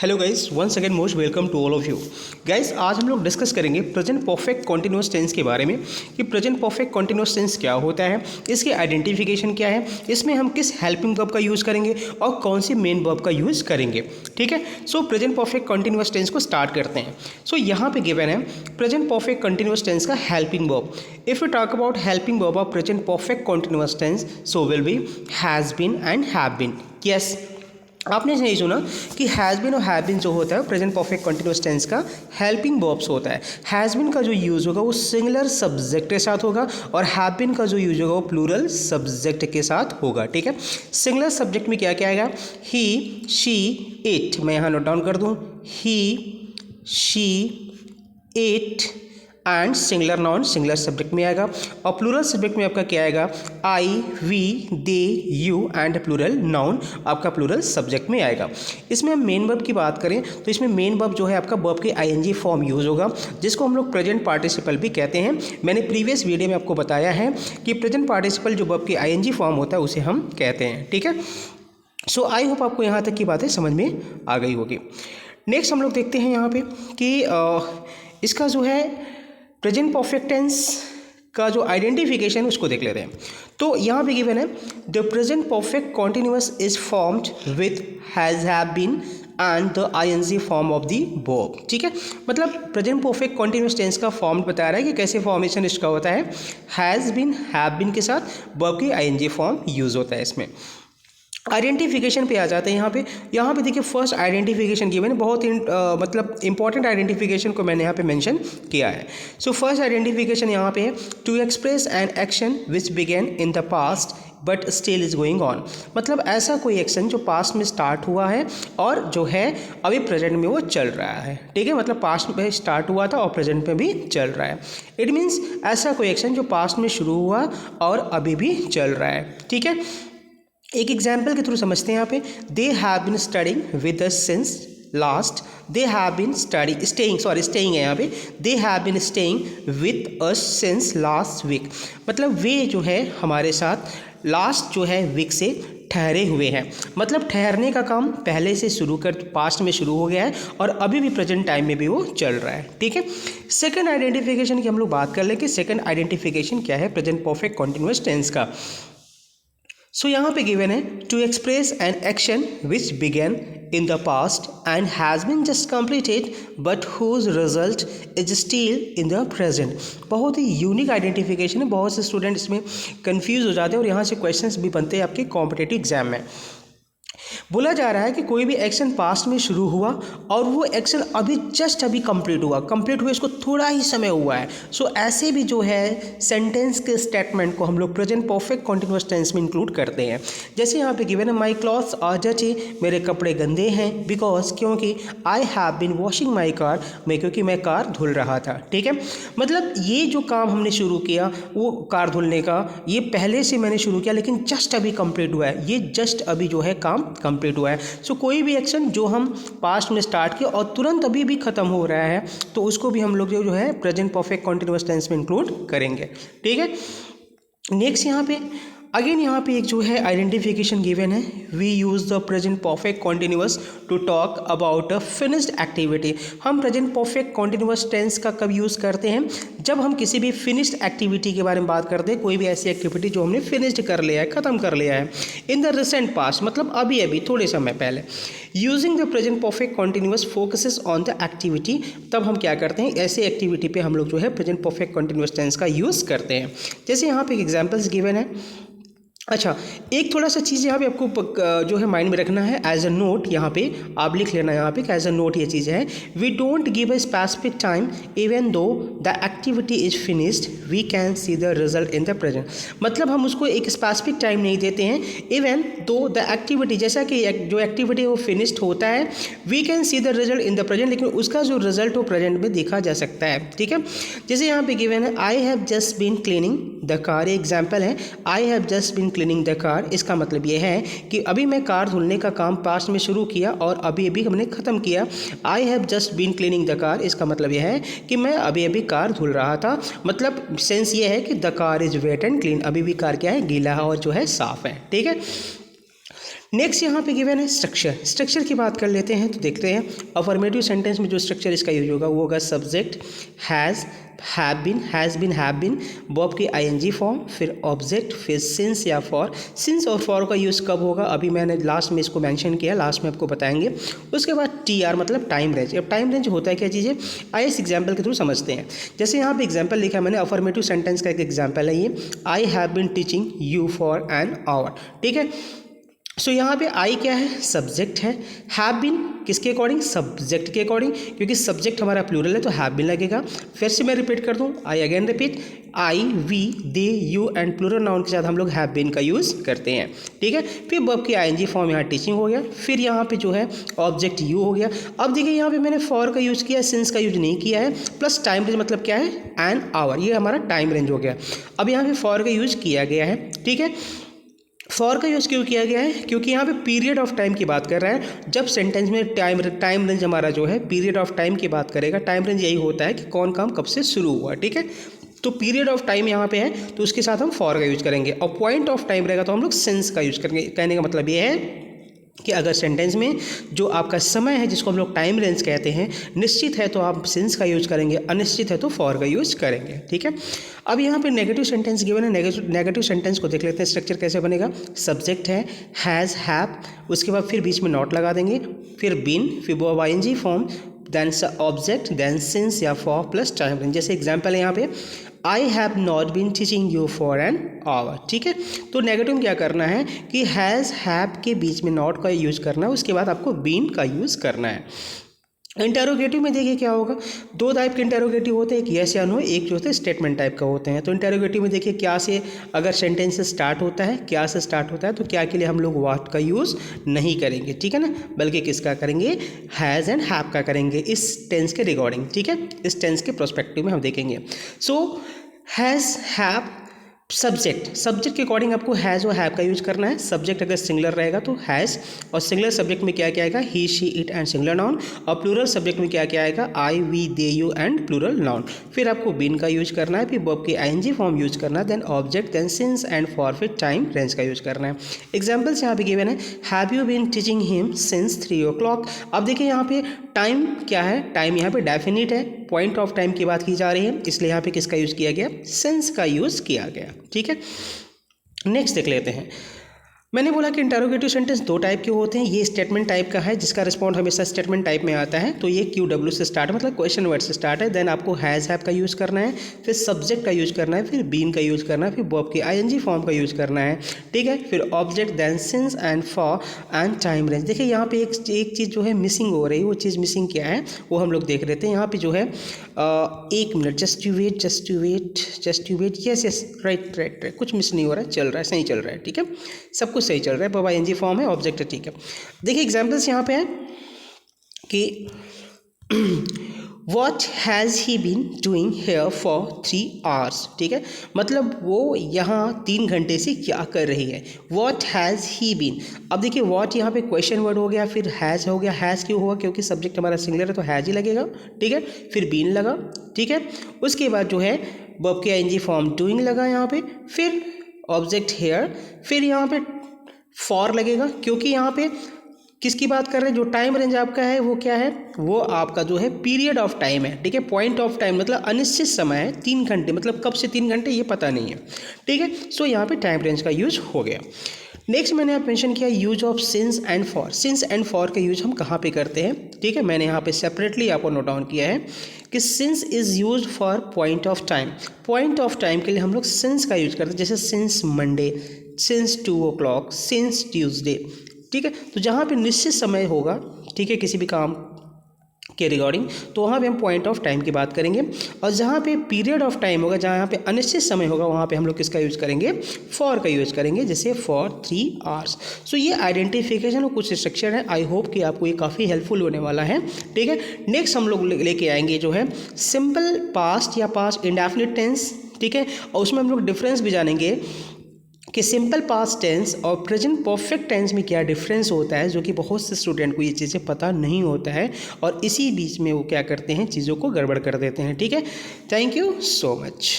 Hello guys, once again most welcome to all of you guys. आज हम लोग discuss करेंगे प्रेजेंट परफेक्ट कॉन्टिन्यूअस टेंस के बारे में कि प्रेजेंट परफेक्ट कॉन्टिन्यूअस टेंस क्या होता है, इसकी आइडेंटिफिकेशन क्या है, इसमें हम किस हेल्पिंग वर्ब का यूज़ करेंगे और कौन सी मेन वर्ब का यूज़ करेंगे। ठीक है, so present perfect continuous tense को स्टार्ट करते हैं। सो यहाँ पे गिवन है प्रेजेंट परफेक्ट कॉन्टिन्यूअस टेंस का helping verb. If you talk about helping verb of present perfect continuous tense, so will be has been and have been. Yes, आपने नहीं सुना कि हैज़ बीन और हैव बीन जो होता है प्रेजेंट परफेक्ट कॉन्टिन्यूअस टेंस का हेल्पिंग वर्ब्स होता है। हैज़ बीन का जो यूज़ होगा वो सिंगुलर सब्जेक्ट के साथ होगा और हैव बीन का जो यूज़ होगा वो प्लूरल सब्जेक्ट के साथ होगा। ठीक है, सिंगुलर सब्जेक्ट में क्या क्या आएगा? He, she, it. मैं यहाँ नोट डाउन कर दूँ, he, she, it and singular noun singular subject में आएगा। और प्लूरल सब्जेक्ट में आपका क्या आएगा? I, we, they, you and plural noun आपका प्लूरल सब्जेक्ट में आएगा। इसमें हम मेन वर्ब की बात करें तो इसमें मेन वर्ब जो है आपका वर्ब के आईएनजी फॉर्म यूज़ होगा, जिसको हम लोग प्रेजेंट पार्टिसिपल भी कहते हैं। मैंने प्रीवियस वीडियो में आपको बताया है कि प्रेजेंट पार्टिसिपल जो वर्ब के आईएनजी फॉर्म होता है उसे हम कहते हैं। ठीक है, सो आई होप आपको यहाँ तक की बातें समझ में आ गई होगी। नेक्स्ट हम लोग देखते हैं यहाँ पे कि इसका जो है प्रेजेंट परफेक्ट टेंस का जो आइडेंटिफिकेशन उसको देख लेते हैं। तो यहाँ पे गिवन है the present perfect continuous is formed with has, have been and the ING form of the verb. ठीक है, मतलब प्रेजेंट परफेक्ट कॉन्टिन्यूअस टेंस का फॉर्म बता रहा है कि कैसे फॉर्मेशन इसका होता है। हैज़ बीन, हैव बीन के साथ वर्ब की आईएनजी फॉर्म यूज़ होता है। इसमें आइडेंटिफिकेशन पे आ जाते हैं। यहाँ पे देखिए फर्स्ट आइडेंटिफिकेशन की मैंने बहुत मतलब इंपॉर्टेंट आइडेंटिफिकेशन को मैंने यहाँ पे मेंशन किया है। सो फर्स्ट आइडेंटिफिकेशन यहाँ पे है to express an action which began in the past but still is going on. मतलब ऐसा कोई एक्शन जो पास्ट में स्टार्ट हुआ है और जो है अभी प्रेजेंट में वो चल रहा है। ठीक है, मतलब पास्ट में स्टार्ट हुआ था और प्रेजेंट में भी चल रहा है। इट मीन्स ऐसा कोई एक्शन जो पास्ट में शुरू हुआ और अभी भी चल रहा है। ठीक है, एक एग्जाम्पल के थ्रू समझते हैं यहाँ पे। They have been studying with us since last, they have been staying है यहाँ पे, they have been staying with us since last week. मतलब वे जो है हमारे साथ लास्ट जो है वीक से ठहरे हुए हैं। मतलब ठहरने का काम पहले से शुरू कर पास्ट में शुरू हो गया है और अभी भी प्रेजेंट टाइम में भी वो चल रहा है। ठीक है, सेकंड आइडेंटिफिकेशन की हम लोग बात कर लें कि सेकंड आइडेंटिफिकेशन क्या है प्रेजेंट परफेक्ट कॉन्टिन्यूअस टेंस का। सो यहाँ पे गिवन है to express an action which began in the past and has been just completed but whose result is still in the present. बहुत ही यूनिक आइडेंटिफिकेशन है, बहुत से स्टूडेंट इसमें कंफ्यूज हो जाते हैं और यहाँ से क्वेश्चंस भी बनते हैं आपके कॉम्पिटिटिव एग्जाम में। बोला जा रहा है कि कोई भी एक्शन पास्ट में शुरू हुआ और वो एक्शन अभी कंप्लीट हुए इसको थोड़ा ही समय हुआ है। सो ऐसे भी जो है सेंटेंस के स्टेटमेंट को हम लोग प्रेजेंट परफेक्ट कॉन्टिन्यूअस टेंस में इंक्लूड करते हैं। जैसे यहाँ पे गिवन है माई क्लॉथ्स आर डर्टी, मेरे कपड़े गंदे हैं, बिकॉज क्योंकि I have been washing my car, क्योंकि मैं कार धुल रहा था। ठीक है, मतलब ये जो काम हमने शुरू किया वो कार धुलने का, ये पहले से मैंने शुरू किया लेकिन जस्ट अभी कंप्लीट हुआ है, ये जस्ट अभी जो है काम कंप्लीट हुआ है। सो कोई भी एक्शन जो हम पास्ट में स्टार्ट किया और तुरंत अभी भी खत्म हो रहा है तो उसको भी हम लोग जो है प्रेजेंट परफेक्ट कॉन्टिन्यूअस टेंस में इंक्लूड करेंगे। ठीक है, नेक्स्ट यहाँ पे अगेन यहाँ पे एक जो है आइडेंटिफिकेशन गिवन है, we use the present perfect continuous to talk about a finished activity. हम प्रेजेंट परफेक्ट कॉन्टिन्यूअस टेंस का कब यूज़ करते हैं? जब हम किसी भी फिनिश्ड एक्टिविटी के बारे में बात करते हैं, कोई भी ऐसी एक्टिविटी जो हमने फिनिश्ड कर लिया है, ख़त्म कर लिया है इन द रिसेंट पास्ट, मतलब अभी थोड़े समय पहले। Using the present perfect continuous focuses on the activity, तब हम क्या करते हैं ऐसे एक्टिविटी पे हम लोग जो है प्रेजेंट परफेक्ट कॉन्टिन्यूअस टेंस का यूज़ करते हैं। जैसे यहाँ पे एग्जाम्पल्स गिवन है। अच्छा, एक थोड़ा सा चीज़ यहाँ पे आपको जो है माइंड में रखना है एज अ नोट, यहाँ पे आप लिख लेना यहाँ पे एज अ नोट ये चीज़ है। We don't give a specific time even though the activity is finished we can see the result in the present. मतलब हम उसको एक स्पेसिफिक टाइम नहीं देते हैं, इवन दो द एक्टिविटी, जैसा कि जो एक्टिविटी है वो फिनिश्ड होता है, we can see the result in the present, लेकिन उसका जो रिजल्ट वो प्रेजेंट में देखा जा सकता है। ठीक है, जैसे यहाँ पे गिवन है I have just been cleaning the car, example है I have just been cleaning the car. इसका मतलब ये है कि अभी मैं कार धुलने का काम पास्ट में शुरू किया और अभी हमने ख़त्म किया। I have just been cleaning the car, इसका मतलब यह है कि मैं अभी कार धुल रहा था। मतलब सेंस ये है कि the car is wet and clean, अभी भी कार क्या है, गीला है और जो है साफ़ है। ठीक है, नेक्स्ट यहाँ पे गिवन है स्ट्रक्चर की बात कर लेते हैं। तो देखते हैं अफर्मेटिव सेंटेंस में जो स्ट्रक्चर इसका यूज होगा वो होगा subject, has, have been, verb की आईएनजी फॉर्म, फिर ऑब्जेक्ट, फिर सिंस या फॉर। सिंस और फॉर का यूज़ कब होगा अभी मैंने लास्ट में इसको मेंशन किया, लास्ट में आपको बताएंगे। उसके बाद टीआर मतलब टाइम रेंज। अब टाइम रेंज होता है क्या चीज़ें, आइए इस एग्जाम्पल के थ्रू समझते हैं। जैसे यहाँ पे एग्जाम्पल लिखा है मैंने, अफर्मेटिव सेंटेंस का एक एग्जाम्पल है ये, I have been teaching you for an hour. ठीक है, सो यहाँ पे आई क्या है, सब्जेक्ट है। हैव बीन किसके अकॉर्डिंग, सब्जेक्ट के अकॉर्डिंग, क्योंकि सब्जेक्ट हमारा प्लूरल है तो हैव बीन लगेगा। फिर से मैं रिपीट कर दूँ, I again repeat, I, we, they, you and plural noun के साथ हम लोग हैव बीन का यूज़ करते हैं। ठीक है, फिर वर्ब की आईएनजी फॉर्म यहाँ टीचिंग हो गया, फिर यहाँ पे जो है ऑब्जेक्ट यू हो गया। अब देखिए यहाँ पे मैंने फॉर का यूज़ किया है, सिंस का यूज नहीं किया है, प्लस टाइम रेंज मतलब क्या है, एन आवर, ये हमारा टाइम रेंज हो गया। अब यहाँ पे फॉर का यूज किया गया है। ठीक है, फॉर का यूज़ क्यों किया गया है, क्योंकि यहाँ पे पीरियड ऑफ टाइम की बात कर रहा है। जब सेंटेंस में टाइम रेंज हमारा जो है पीरियड ऑफ टाइम की बात करेगा, टाइम रेंज यही होता है कि कौन काम कब से शुरू हुआ। ठीक है, तो पीरियड ऑफ टाइम यहाँ पे है तो उसके साथ हम फॉर का यूज करेंगे, और पॉइंट ऑफ टाइम रहेगा तो हम लोग सिंस का यूज करेंगे। कहने का मतलब ये है कि अगर सेंटेंस में जो आपका समय है जिसको हम लोग टाइम रेंज कहते हैं निश्चित है तो आप सिंस का यूज करेंगे, अनिश्चित है तो फॉर का यूज करेंगे। ठीक है, अब यहाँ पे नेगेटिव सेंटेंस गिवन है, नेगेटिव सेंटेंस को देख लेते हैं स्ट्रक्चर कैसे बनेगा। सब्जेक्ट है हैज़, हैव, उसके बाद फिर बीच में नॉट लगा देंगे, फिर बीन, फिर verb ING form, then object, then since या फॉर प्लस टाइम रेंज। जैसे एग्जाम्पल है यहाँ पे, I have not been teaching you for an hour. ठीक है, तो नेगेटिव क्या करना है कि हैज़, हैव के बीच में नॉट का यूज़ करना है, उसके बाद आपको बीन का यूज़ करना है। इंटेरोगेटिव में देखिए क्या होगा, दो टाइप के इंटेरोगेटिव होते हैं, एक यस या नो, एक जो होता है स्टेटमेंट टाइप का होते हैं। तो इंटेरोगेटिव में देखिए क्या से अगर सेंटेंस से स्टार्ट होता है, क्या से स्टार्ट होता है, तो क्या के लिए हम लोग व्हाट का यूज़ नहीं करेंगे। ठीक है ना, बल्कि किसका करेंगे, हैज़ एंड हैव का करेंगे इस टेंस के रिगार्डिंग। ठीक है, इस टेंस के प्रोस्पेक्टिव में हम देखेंगे। सो हैज़, हैव, सब्जेक्ट के अकॉर्डिंग आपको हैज़ और हैव का यूज करना है। सब्जेक्ट अगर सिंगुलर रहेगा तो हैज़, और सिंगुलर सब्जेक्ट में क्या क्या आएगा, he, she, it and singular noun, और प्लूरल सब्जेक्ट में क्या क्या आएगा, I, we, they, you and plural noun. फिर आपको बीन का यूज करना है, फिर वर्ब की आईएनजी फॉर्म यूज करना है, then object, then since and for, फिर टाइम रेंज का यूज करना है। एग्जाम्पल्स यहाँ पे गिवन है, have you been teaching him since 3 o'clock। अब देखिए यहाँ पे टाइम क्या है, टाइम यहाँ पे डेफिनिट है, पॉइंट ऑफ टाइम की बात की जा रही है, इसलिए यहाँ पे किसका यूज किया गया, सिंस का यूज किया गया। ठीक है, नेक्स्ट देख लेते हैं। मैंने बोला कि इंटरोगेटिव सेंटेंस दो टाइप के होते हैं, ये स्टेटमेंट टाइप का है जिसका रिस्पॉन्ड हमेशा स्टेटमेंट टाइप में आता है, तो ये QW से स्टार्ट है, मतलब क्वेश्चन वर्ड से स्टार्ट है। देन आपको हैज़, हैव का यूज़ करना है, फिर सब्जेक्ट का यूज़ करना है, फिर बीन का यूज़ करना है, फिर वर्ब की आईएनजी फॉर्म का यूज़ करना है। ठीक है, फिर object, then since and for and time range. देखिए यहाँ पे एक चीज़ जो है मिसिंग हो रही है, वो चीज़ मिसिंग क्या है वो हम लोग देख लेते हैं। यहाँ पे जो है 1 minute, just you wait, yes right, कुछ मिस नहीं हो रहा है, चल रहा है, सही चल रहा है। ठीक है, सब कुछ सही चल रहा है, वर्ब आईएनजी फॉर्म है, ऑब्जेक्ट है। ठीक है, देखिए एग्जांपल्स यहाँ पे है कि What has he been doing here for 3 hours? ठीक है, मतलब वो यहाँ 3 घंटे से क्या कर रही है। What has he been? अब देखिए what यहाँ पे क्वेश्चन वर्ड हो गया, फिर हैज़ हो गया। हैज़ क्यों होगा, क्योंकि सब्जेक्ट हमारा सिंगुलर है तो हैज़ ही लगेगा। ठीक है, फिर बीन लगा। ठीक है, उसके बाद जो है वर्ब की आईएनजी फॉर्म डूइंग लगा यहाँ पे, फिर ऑब्जेक्ट हेयर, फिर यहाँ पे फॉर लगेगा, क्योंकि यहाँ पे किसकी बात कर रहे हैं, जो टाइम रेंज आपका है वो क्या है, वो आपका जो है पीरियड ऑफ टाइम है। ठीक है, पॉइंट ऑफ टाइम मतलब अनिश्चित समय है, 3 घंटे, मतलब कब से 3 घंटे ये पता नहीं है। ठीक है, सो यहाँ पे टाइम रेंज का यूज हो गया। नेक्स्ट मैंने आप मेंशन किया use of since and for. Since and for का यूज हम कहाँ पे करते हैं, ठीक है, मैंने यहाँ पे सेपरेटली आपको नोट डाउन किया है कि since is use for point of time. Point of time के लिए हम लोग सिंस का यूज करते हैं, जैसे since Monday, since 2 o'clock, since Tuesday. ठीक है, तो जहाँ पे निश्चित समय होगा, ठीक है, किसी भी काम के रिगार्डिंग, तो वहाँ पे हम पॉइंट ऑफ टाइम की बात करेंगे। और जहाँ पे पीरियड ऑफ टाइम होगा, जहाँ पे अनिश्चित समय होगा, वहाँ पे हम लोग किसका यूज़ करेंगे, फॉर का यूज़ करेंगे, जैसे फॉर 3 hours। सो ये आइडेंटिफिकेशन और कुछ स्ट्रक्चर है। आई होप कि आपको ये काफ़ी हेल्पफुल होने वाला है। ठीक है, नेक्स्ट हम लोग लेके आएंगे जो है सिंपल पास्ट या पास्ट इंडेफिनिट टेंस। ठीक है, और उसमें हम लोग डिफरेंस भी जानेंगे कि सिंपल पास्ट टेंस और प्रेजेंट परफेक्ट टेंस में क्या डिफरेंस होता है, जो कि बहुत से स्टूडेंट को ये चीज़ें पता नहीं होता है, और इसी बीच में वो क्या करते हैं, चीज़ों को गड़बड़ कर देते हैं। ठीक है, थैंक यू सो मच।